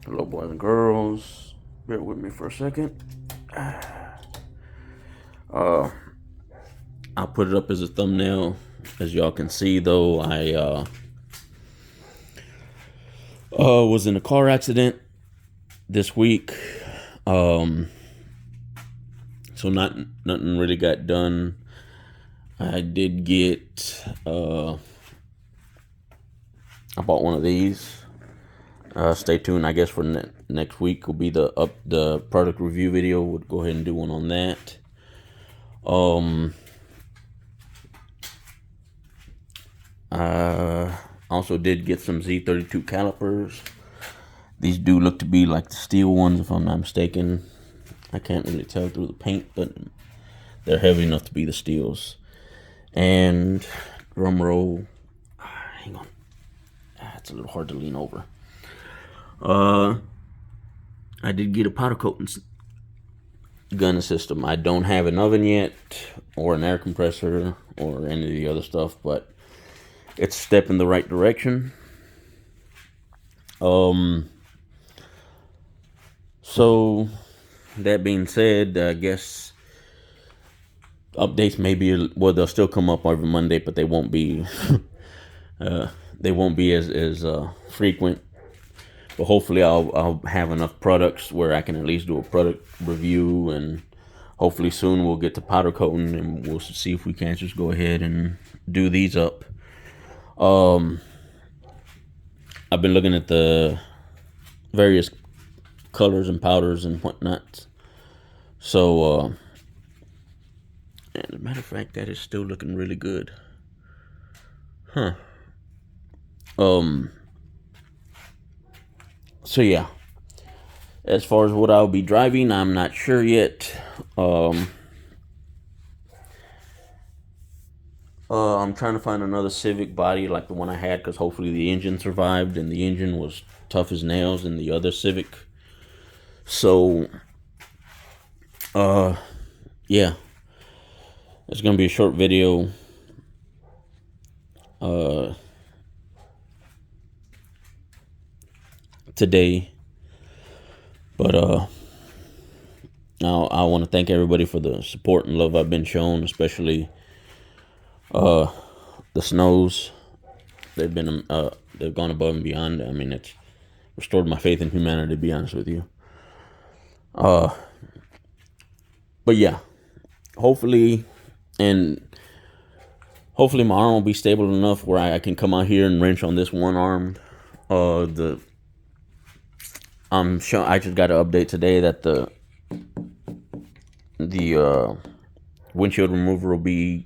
Hello, boys and girls. Bear with me for a second. Uh, I'll put it up as a thumbnail. As y'all can see, though, I was in a car accident this week. So nothing really got done. I did get I bought one of these. Stay tuned. I guess for next week will be the product review video. We'll go ahead and do one on that. Also did get some Z32 calipers. These do look to be like the steel ones, if I'm not mistaken. I can't really tell through the paint, but they're heavy enough to be the steels. And drum roll. Hang on. It's a little hard to lean over. I did get a powder coating gun system. I don't have an oven yet, or an air compressor, or any of the other stuff, but it's a step in the right direction. So that being said, I guess updates maybe, well, they'll still come up every Monday, but they won't be as frequent. But hopefully I'll have enough products where I can at least do a product review, and hopefully soon we'll get to powder coating, and we'll see if we can't just go ahead and do these up. I've been looking at the various colors and powders and whatnot. So, and as a matter of fact, that is still looking really good. So yeah, as far as what I'll be driving, I'm not sure yet. I'm trying to find another Civic body like the one I had, because hopefully the engine survived, and the engine was tough as nails in the other Civic. So, yeah, it's gonna be a short video. Today, but now I want to thank everybody for the support and love I've been shown, especially the Snows. They've gone above and beyond. I mean, it's restored my faith in humanity, to be honest with you. But yeah, hopefully my arm will be stable enough where I can come out here and wrench on this one arm. I just got an update today that the windshield remover will be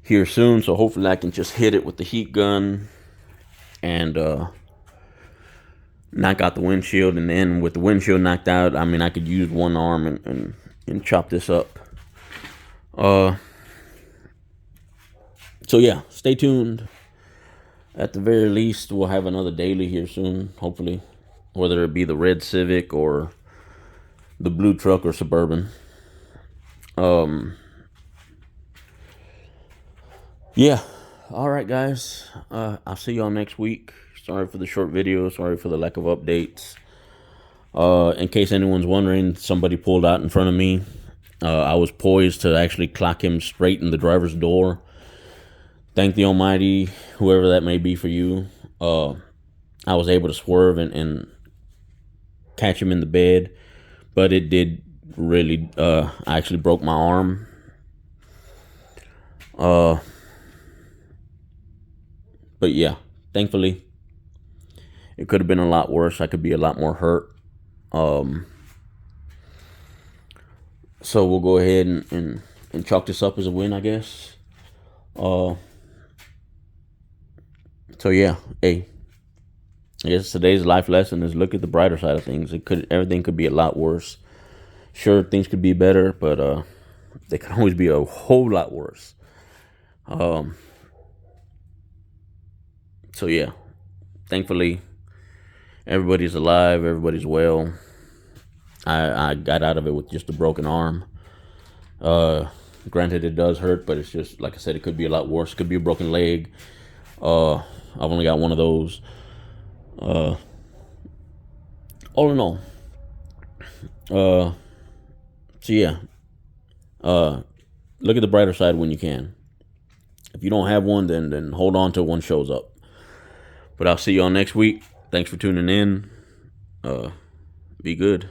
here soon, so hopefully I can just hit it with the heat gun and knock out the windshield. And then with the windshield knocked out, I mean, I could use one arm and chop this up. So yeah, stay tuned. At the very least, we'll have another daily here soon, hopefully, whether it be the red Civic or the blue truck or Suburban. Yeah. All right, guys. I'll see y'all next week. Sorry for the short video. Sorry for the lack of updates. In case anyone's wondering, somebody pulled out in front of me. I was poised to actually clock him straight in the driver's door. Thank the Almighty, whoever that may be for you. I was able to swerve and catch him in the bed, but it did really, I actually broke my arm. But yeah, thankfully, it could have been a lot worse. I could be a lot more hurt. So we'll go ahead and chalk this up as a win, I guess. So yeah, hey, I guess today's life lesson is look at the brighter side of things. Everything could be a lot worse. Sure, things could be better, but they can always be a whole lot worse. So yeah, thankfully, everybody's alive, everybody's well. I got out of it with just a broken arm. Granted, it does hurt, but it's just, like I said, it could be a lot worse. It could be a broken leg. I've only got one of those. all in all, uh, so yeah, look at the brighter side when you can. If you don't have one, then hold on till one shows up. But I'll see y'all next week. Thanks for tuning in. Be good.